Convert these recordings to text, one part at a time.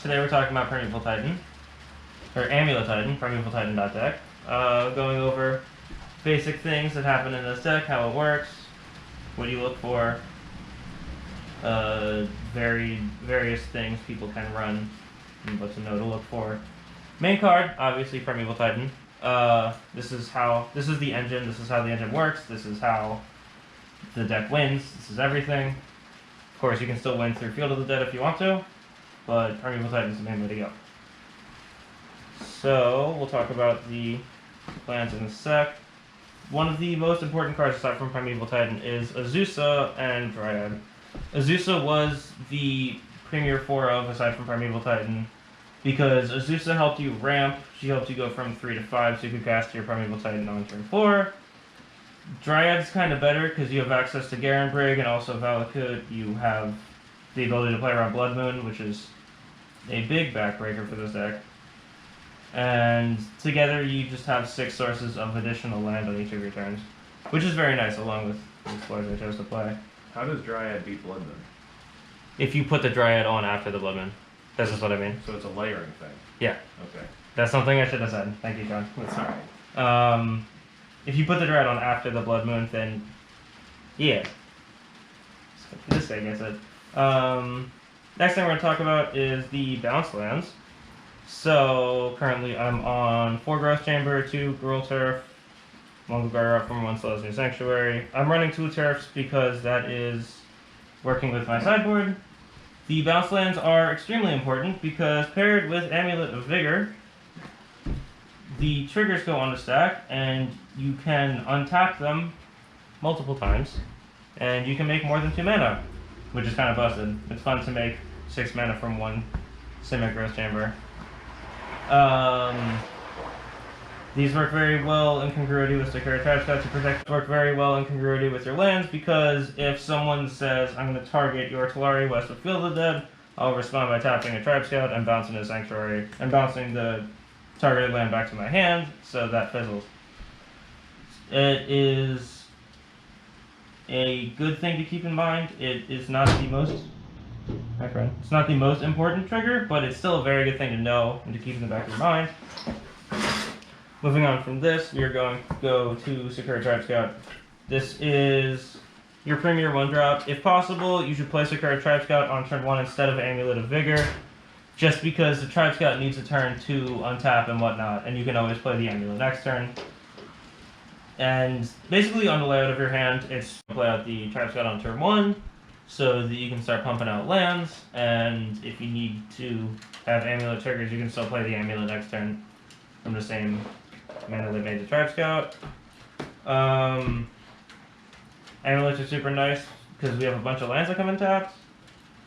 Today we're talking about Primeval Titan, or Amulet Titan, Primeval Titan deck. Going over basic things that happen in this deck, how it works, what you look for, various things people can run, and what to know to look for. Main card, obviously Primeval Titan. This is the engine. This is how the engine works. This is how the deck wins. This is everything. Of course, you can still win through Field of the Dead if you want to, but Primeval Titan is the main way to go. So, we'll talk about the plans in a sec. One of the most important cards aside from Primeval Titan is Azusa and Dryad. Azusa was the premier 4-of aside from Primeval Titan, because Azusa helped you ramp. She helped you go from 3 to 5, so you could cast your Primeval Titan on turn 4. Dryad's kind of better because you have access to Garen Brig and also Valakut. You have the ability to play around Blood Moon, which is a big backbreaker for this deck. And together you just have 6 sources of additional land on each of your turns, which is very nice along with the Explorers I chose to play. How does Dryad beat Blood Moon? If you put the Dryad on after the Blood Moon. This is what I mean. So it's a layering thing? Yeah. Okay. That's something I should have said. Thank you, John. That's alright. If you put the Dryad on after the Blood Moon, then yeah. This guy gets it. Next thing we're going to talk about is the bounce lands. So currently I'm on 4 Growth Chamber, 2 Gruul Turf, 1 Garra from 1 Slow's New Sanctuary. I'm running 2 Turfs because that is working with my sideboard. The bounce lands are extremely important because paired with Amulet of Vigor, the triggers go on the stack and you can untap them multiple times and you can make more than 2 mana, which is kind of busted. It's fun to make 6 mana from 1 Simic Growth Chamber. These work very well in congruity with Sakura Tribe Scout to protect. Work very well in congruity with your lands because if someone says, I'm going to target your Tolaria West with Field of the Dead, I'll respond by tapping a Tribe Scout and bouncing a Sanctuary, and bouncing the targeted land back to my hand, so that fizzles. It is a good thing to keep in mind. It is not the most... Hi, friend. It's not the most important trigger, but it's still a very good thing to know and to keep in the back of your mind. Moving on from this, we are going to go to Sakura Tribe Scout. This is your premier 1-drop. If possible, you should play Sakura Tribe Scout on turn 1 instead of Amulet of Vigor, just because the Tribe Scout needs a turn to untap and whatnot, and you can always play the Amulet next turn. And basically on the layout of your hand, it's play out the Tribe Scout on turn 1, so that you can start pumping out lands, and if you need to have Amulet triggers, you can still play the Amulet next turn from the same mana that made the Tribe Scout. Amulets are super nice because we have a bunch of lands that come in tapped.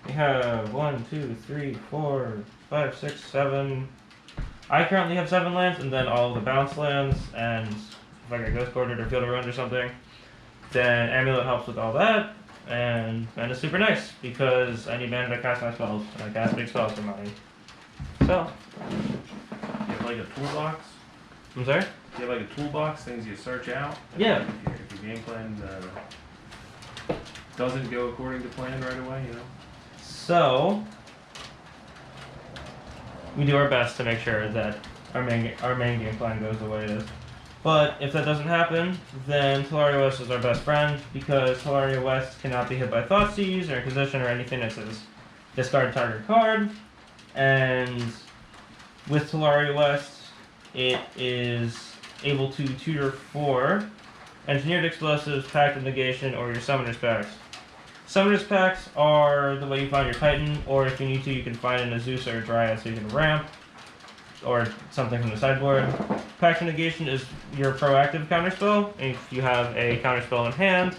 We have 1, 2, 3, 4, 5, 6, 7. I currently have 7 lands, and then all the bounce lands, and if I get Ghost Bordered or Field of Ruin or something, then Amulet helps with all that. And mana's super nice because I need mana to cast my spells, and I cast big spells for money. So, You have like a toolbox? I'm sorry? You have like a toolbox, things you search out? Yeah. If your game plan doesn't go according to plan right away, you know? So, we do our best to make sure that our main game plan goes the way it is. But if that doesn't happen, then Tolaria West is our best friend, because Tolaria West cannot be hit by Thoughtseize or Inquisition or anything that says discard target card. And with Tolaria West, it is able to tutor for Engineered Explosives, Pact of Negation, or your Summoner's Packs. Summoner's Packs are the way you find your Titan, or if you need to, you can find an Azusa or Dryad so you can ramp, or something from the sideboard. Pact of Negation is your proactive counterspell. If you have a counterspell in hand,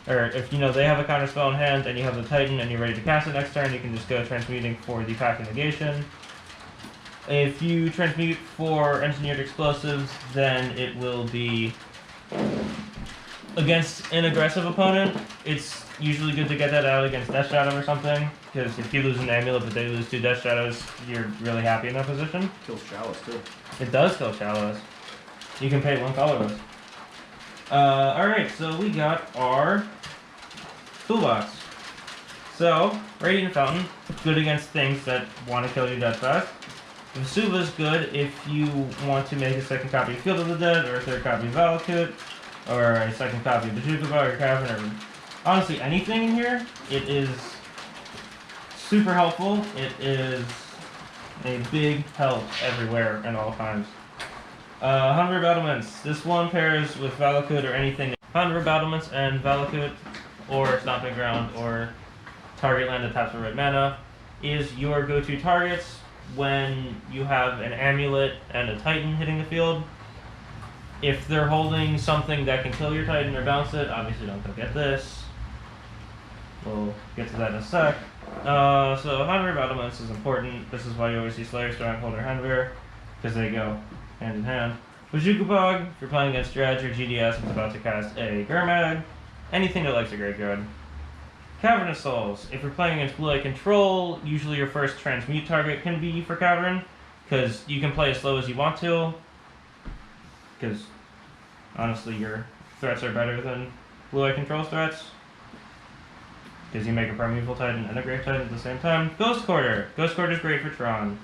or if you know they have a counterspell in hand and you have the Titan and you're ready to cast it next turn, you can just go transmuting for the Pact of Negation. If you transmute for Engineered Explosives, then it will be against an aggressive opponent. It's usually good to get that out against Death Shadow or something, because if you lose an Amulet but they lose 2 Death Shadows, you're really happy in that position. Kills Chalice too. It does kill Chalice. You can pay 1 colorless. Alright, so we got our toolbox. So, Radiant Fountain, good against things that want to kill you dead fast. Vesuva is good if you want to make a second copy of Field of the Dead, or a third copy of Valakut, or a second copy of Bazooka or Cavern, or honestly anything in here. It is super helpful. It is a big help everywhere and all times. 100 Battlements. This one pairs with Valakut or anything. 100 Battlements and Valakut, or Stomping Ground, or target land that taps for red mana, is your go-to targets when you have an Amulet and a Titan hitting the field. If they're holding something that can kill your Titan or bounce it, obviously don't go get this. We'll get to that in a sec. So 100 Battlements is important. This is why you always see Slayer, Stronghold, or Henver, because they go hand in hand. Bog, if you're playing against Dredge or GDS and about to cast a Gurmag, anything that likes a graveyard. Cavernous Souls, if you're playing against Blue Eye Control, usually your first transmute target can be for Cavern, because you can play as slow as you want to, because honestly your threats are better than Blue Eye Control's threats, because you make a Primeval Titan and a Grave Titan at the same time. Ghost Quarter. Ghost Quarter is great for Tron,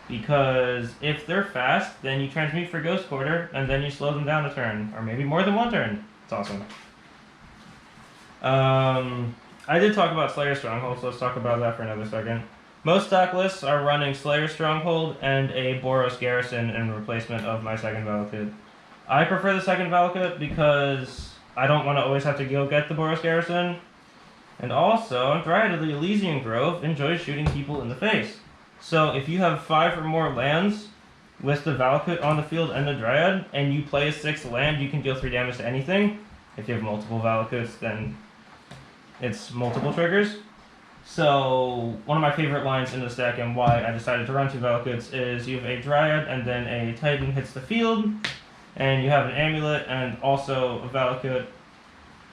because if they're fast, then you transmute for Ghost Quarter, and then you slow them down a turn, or maybe more than one turn. It's awesome. I did talk about Slayer Stronghold, so let's talk about that for another second. Most stock lists are running Slayer Stronghold and a Boros Garrison in replacement of my second Valakut. I prefer the second Valakut because I don't want to always have to go get the Boros Garrison. And also, Dryad of the Elysian Grove enjoys shooting people in the face. So if you have 5 or more lands with the Valakut on the field and the Dryad, and you play a 6th land, you can deal 3 damage to anything. If you have multiple Valakuts, then it's multiple triggers. So one of my favorite lines in this deck, and why I decided to run 2 Valakuts, is you have a Dryad and then a Titan hits the field, and you have an Amulet and also a Valakut.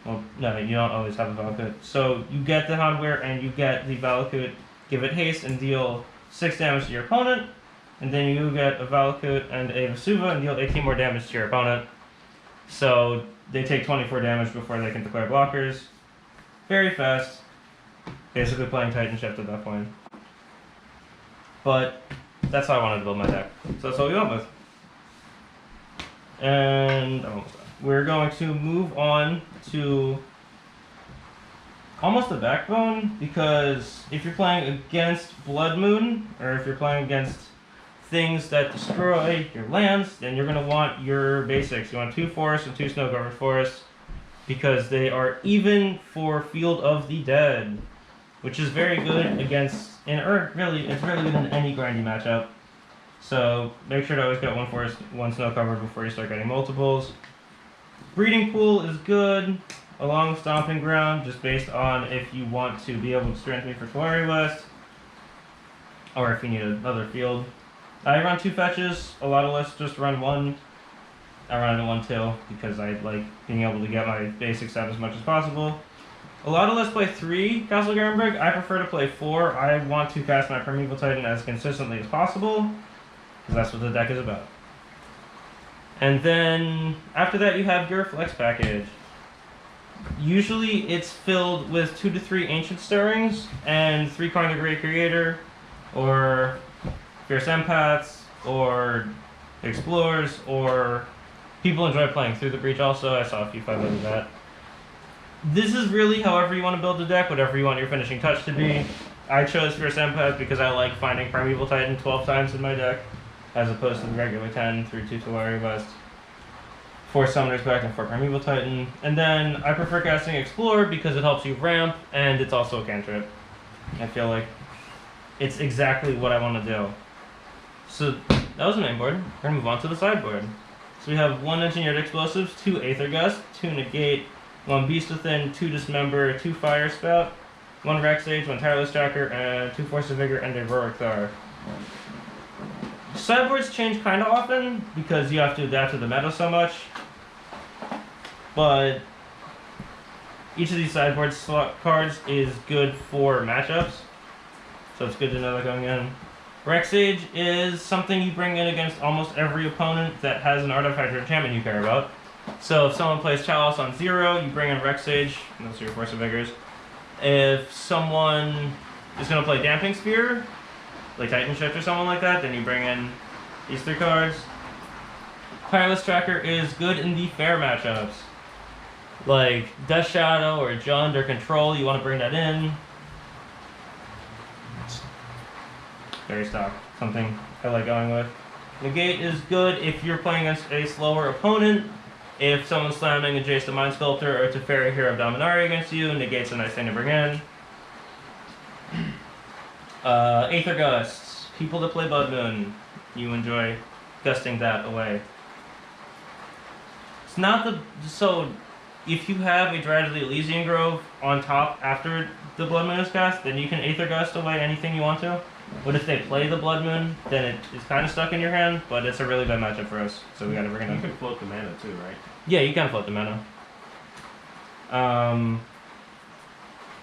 Well, no, you don't always have a Valakut. So you get the Hardware and you get the Valakut, give it haste and deal 6 damage to your opponent, and then you get a Valakut and a Vesuva and deal 18 more damage to your opponent. So they take 24 damage before they can declare blockers. Very fast. Basically playing Titan Shift at that point. But that's how I wanted to build my deck. So that's what we went with. And we're going to move on to almost the backbone, because if you're playing against Blood Moon, or if you're playing against things that destroy your lands, then you're going to want your basics. You want 2 forests and 2 snow-covered forests, because they are even for Field of the Dead, which is very good against, it's really good in any grindy matchup. So make sure to always get 1 forest, 1 snow-covered before you start getting multiples. Breeding Pool is good, along with Stomping Ground, just based on if you want to be able to strengthen me for Tolari West, or if you need another field. I run 2 fetches. A lot of lists just run 1. I run it 1 too, because I like being able to get my basics out as much as possible. A lot of lists play 3 Castle Garenberg. I prefer to play 4. I want to cast my Primeval Titan as consistently as possible, because that's what the deck is about. And then after that you have your Flex package. Usually it's filled with 2 to 3 Ancient Stirrings and 3 Coin the Great Creator, or Fierce Empaths, or Explorers, or people enjoy playing Through the Breach also. I saw a few 5 of that. This is really however you want to build the deck, whatever you want your finishing touch to be. I chose Fierce Empath because I like finding Primeval Titan 12 times in my deck, as opposed to the regular 10 through 2 Tolari West. 4 Summoners back and 4 Primeval Titan. And then I prefer casting Explore because it helps you ramp, and it's also a cantrip. I feel like it's exactly what I want to do. So that was the main board. We're going to move on to the sideboard. So we have 1 Engineered Explosives, 2 Aether Gust, 2 Negate, 1 Beast Within, 2 Dismember, 2 Fire Spout, 1 Rex Sage, 1 Tireless Tracker, and 2 Force of Vigor, and a Rorik Thar. Sideboards change kind of often because you have to adapt to the meta so much, but each of these sideboard slot cards is good for matchups, so it's good to know that going in. Rex Sage is something you bring in against almost every opponent that has an artifact or enchantment you care about. So if someone plays Chalice on 0, you bring in Rex Sage, and those are your Force of Vigors, If someone is going to play Damping Sphere, like Titan Shift or someone like that, then you bring in these 3 cards. Tireless Tracker is good in the fair matchups. Like Death Shadow or Jund or Control, you want to bring that in. Very stock. Something I like going with. Negate is good if you're playing against a slower opponent. If someone's slamming a Jace the Mind Sculptor or Teferi Hero of Dominaria against you, Negate's a nice thing to bring in. Aether Gusts. People that play Blood Moon, you enjoy gusting that away. It's not the... So, if you have a Dryad of the Elysian Grove on top after the Blood Moon is cast, then you can Aether Gust away anything you want to. But if they play the Blood Moon, then it is kind of stuck in your hand, but it's a really bad matchup for us, so we gotta bring it up. You can float the mana too, right? Yeah, you can float the mana.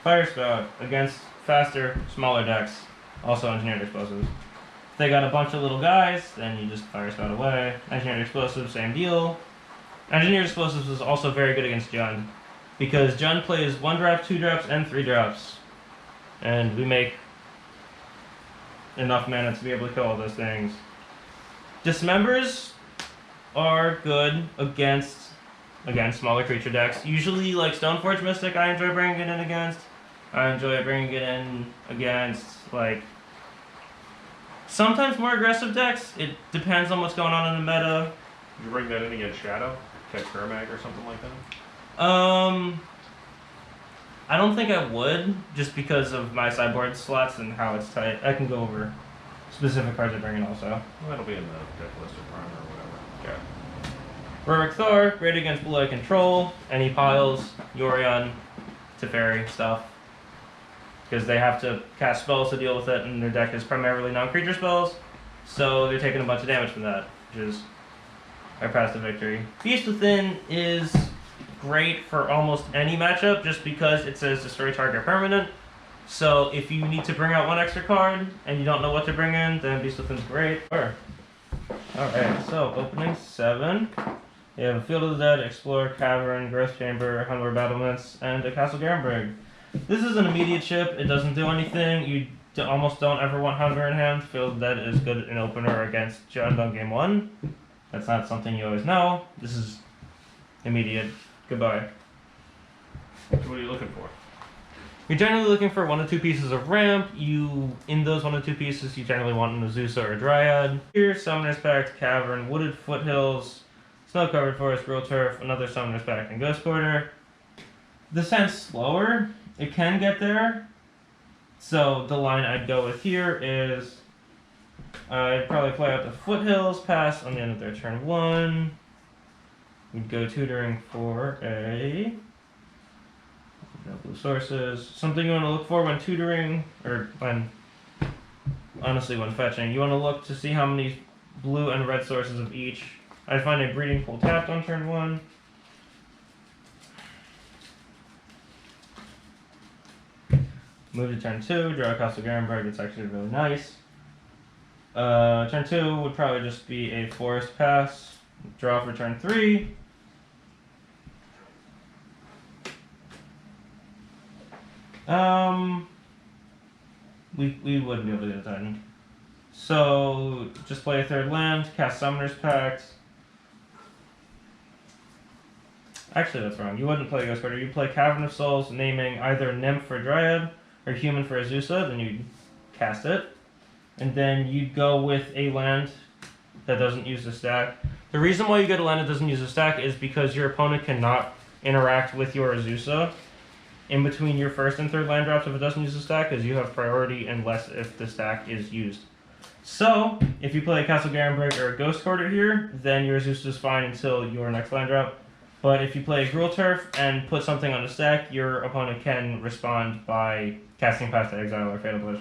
Fire Spout against faster, smaller decks, also Engineered Explosives. If they got a bunch of little guys, then you just Fire Spout away. Engineered Explosives, same deal. Engineered Explosives is also very good against Jund, because Jund plays 1 drop, 2 drops, and 3 drops. And we make enough mana to be able to kill all those things. Dismembers are good against, again, smaller creature decks. Usually, like Stoneforge Mystic, I enjoy bringing it in against. I enjoy bringing it in against, like, sometimes more aggressive decks. It depends on what's going on in the meta. Did you bring that in against Shadow? Catch Hermag or something like that? I don't think I would, just because of my sideboard slots and how it's tight. I can go over specific cards I bring in also. Well, that'll be in the deck list or Prime or whatever. Okay. Ruric Thor, great against Blue Eye Control, any piles, Yorion, Teferi stuff. Because they have to cast spells to deal with it, and their deck is primarily non-creature spells, so they're taking a bunch of damage from that, which is our path to victory. Feast Within is great for almost any matchup, just because it says destroy target permanent. So if you need to bring out 1 extra card, and you don't know what to bring in, then Feast Within's great. Sure. Alright, so opening 7. You have a Field of the Dead, Explorer, Cavern, Growth Chamber, Hunter Battlements, and a Castle Garenbrig. This is an immediate chip. It doesn't do anything. You almost don't ever want Hunter in hand. Field of the Dead is good in opener against Jund on game 1. That's not something you always know. This is immediate. Goodbye. So what are you looking for? You're generally looking for 1 to 2 pieces of ramp. In those 1 to 2 pieces, you generally want an Azusa or a Dryad. Here, Summoner's Pact, Cavern, Wooded Foothills, Snow-Covered Forest, Real Turf, another Summoner's Pact, and Ghost Quarter. This hand's slower. It can get there. So the line I'd go with here is I'd probably play out the Foothills, pass on the end of their turn 1. We'd go tutoring for a... No blue sources. Something you want to look for when tutoring, or when... Honestly, when fetching. You want to look to see how many blue and red sources of each. I'd find a Breeding Pool tapped on turn 1. Move to turn 2, draw a Castle Garenbrig. It's actually really nice. Turn 2 would probably just be a Forest Pass. Draw for turn 3. We wouldn't be able to get a Titan. So, just play a 3rd land, cast Summoner's Pact. Actually, that's wrong. You wouldn't play Ghost Quarter. You'd play Cavern of Souls, naming either Nymph for Dryad, or Human for Azusa, then you'd cast it. And then you'd go with a land that doesn't use the stack. The reason why you get a land that doesn't use the stack is because your opponent cannot interact with your Azusa in between your 1st and 3rd land drops if it doesn't use the stack, because you have priority unless if the stack is used. So, if you play a Castle Garenbrig or a Ghost Quarter here, then your Azusa is fine until your next land drop. But if you play a Gruul Turf and put something on the stack, your opponent can respond by casting Path to Exile or Fatal Push.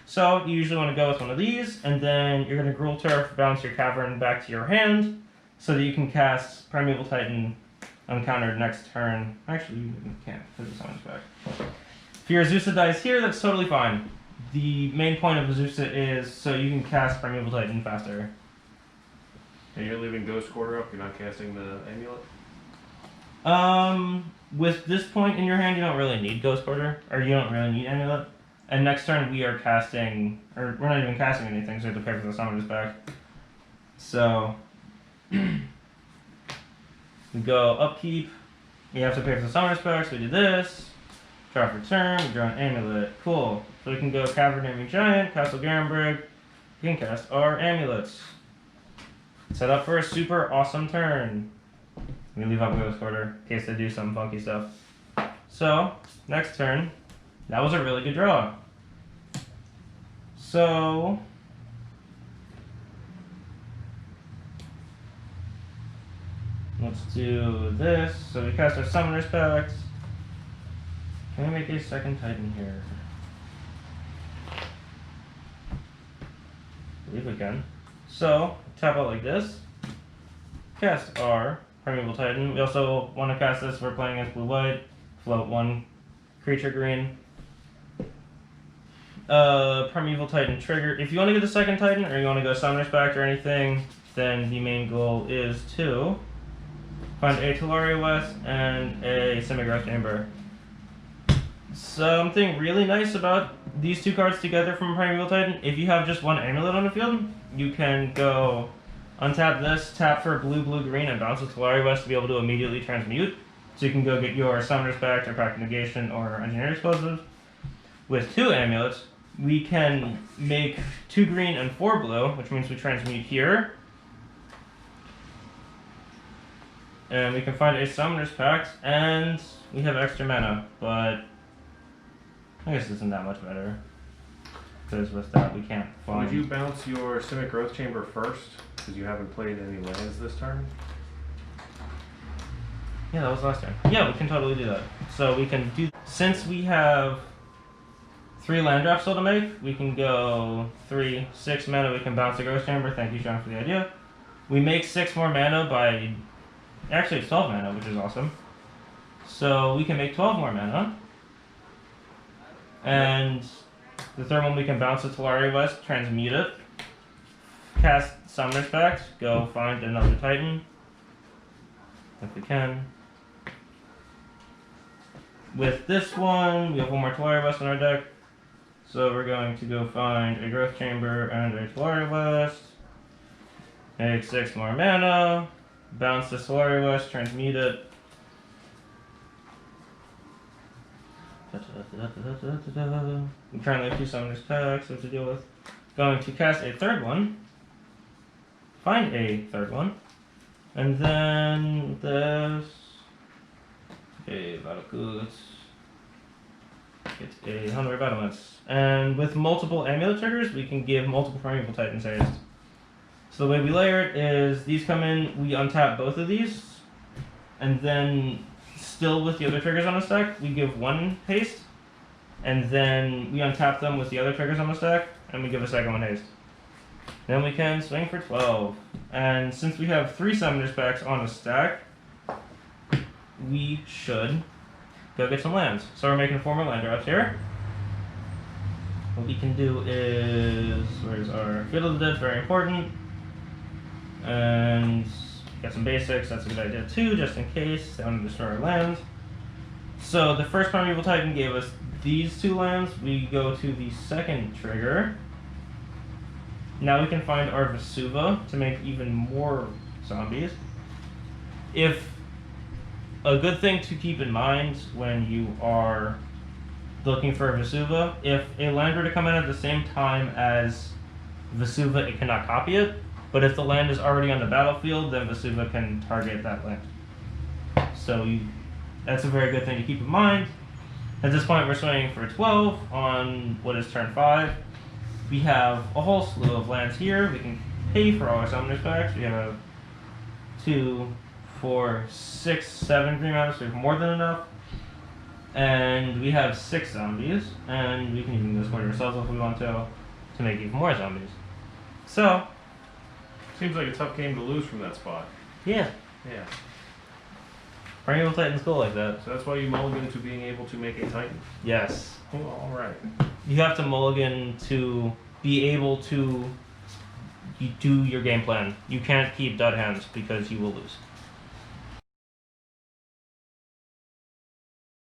So you usually want to go with one of these, and then you're going to Gruul Turf, bounce your Cavern back to your hand, so that you can cast Primeval Titan uncountered next turn. Actually, you can't, because it's on his back. If your Azusa dies here, that's totally fine. The main point of Azusa is so you can cast Primeval Titan faster. And you're leaving Ghost Quarter up? You're not casting the Amulet? With this point in your hand, you don't really need Ghost Quarter, or you don't really need Amulet. And next turn we are casting, or we're not even casting anything, so we have to pay for the summoners back. So we go upkeep. We have to pay for the summoners back, so we do this. Draw for turn. We draw an Amulet. Cool. So we can go Cavernary Giant, Castle Garenbrig. We can cast our amulets. Set up for a super awesome turn. We leave up Ghost Quarter in case they do some funky stuff. So, next turn. That was a really good draw. So, let's do this. So we cast our Summoner's Pact. Can we make a second Titan here? I believe we can. So, tap out like this. Cast our Primeval Titan. We also want to cast this if we're playing against blue-white. Float one creature green. Primeval Titan trigger. If you want to get the second Titan, or you want to go Summoner's Pact or anything, then the main goal is to find a Tolaria West and a Simigrowth Chamber. Something really nice about these two cards together from Primeval Titan, if you have just one Amulet on the field, you can go untap this, tap for blue, blue, green, and bounce with Tolaria West to be able to immediately transmute. So you can go get your Summoner's Pact or Pact Negation or Engineer Explosives. With two amulets, we can make 2 green and 4 blue, which means we transmute here. And we can find a Summoner's Pact, and we have extra mana, but I guess this isn't that much better. Because with that, we can't find... Would you bounce your Simic Growth Chamber first? Because you haven't played any lands this turn? Yeah, that was last turn. Yeah, we can totally do that. So we can do... Since we have 3 land drops still to make, we can go 3, 6 mana, we can bounce the Ghost Chamber. Thank you, Sean, for the idea. We make 6 more mana by... Actually, it's 12 mana, which is awesome. So we can make 12 more mana. And the third one we can bounce the Tolaria West, transmute it, cast Summoner's Pact, go find another Titan, if we can. With this one, we have one more Tolaria West in our deck, so we're going to go find a Growth Chamber and a Tolaria West, make 6 more mana, bounce the Tolaria West, transmute it. We currently have 2 Summoner's Packs to deal with. Going to cast a third one, find a third one, and then this. Okay, Battle Goods. Get a Hunter Battlements. And with multiple Amulet triggers, we can give multiple Primeval Titans haste. So the way we layer it is these come in, we untap both of these, and then still with the other triggers on the stack, we give 1 haste, and then we untap them with the other triggers on the stack, and we give a second 1 haste. Then we can swing for 12. And since we have 3 Summoner's Packs on the stack, we should go get some lands. So we're making 4 more land drops here. What we can do is, where's our Field of the Dead, very important. And get some basics, that's a good idea too, just in case they want to destroy our lands. So the first Primeval Titan gave us these 2 lands. We go to the second trigger. Now we can find our Vesuva to make even more zombies. If a good thing to keep in mind when you are looking for a Vesuva, if a land were to come in at the same time as Vesuva, it cannot copy it. But if the land is already on the battlefield, then Vesuva can target that land. So that's a very good thing to keep in mind. At this point, we're swinging for 12 on what is turn 5. We have a whole slew of lands here. We can pay for all our Summoner's Packs. We have 2, 4, 6, 7 green mana, so we have more than enough. And we have 6 zombies, and we can even go score ourselves if we want to make even more zombies. So, Seems like a tough game to lose from that spot. yeah. Yeah. Primeval Titan's cool like that. So that's why you mulligan to being able to make a Titan. Yes. Oh, alright. You have to mulligan to be able to do your game plan. You can't keep dud hands because you will lose.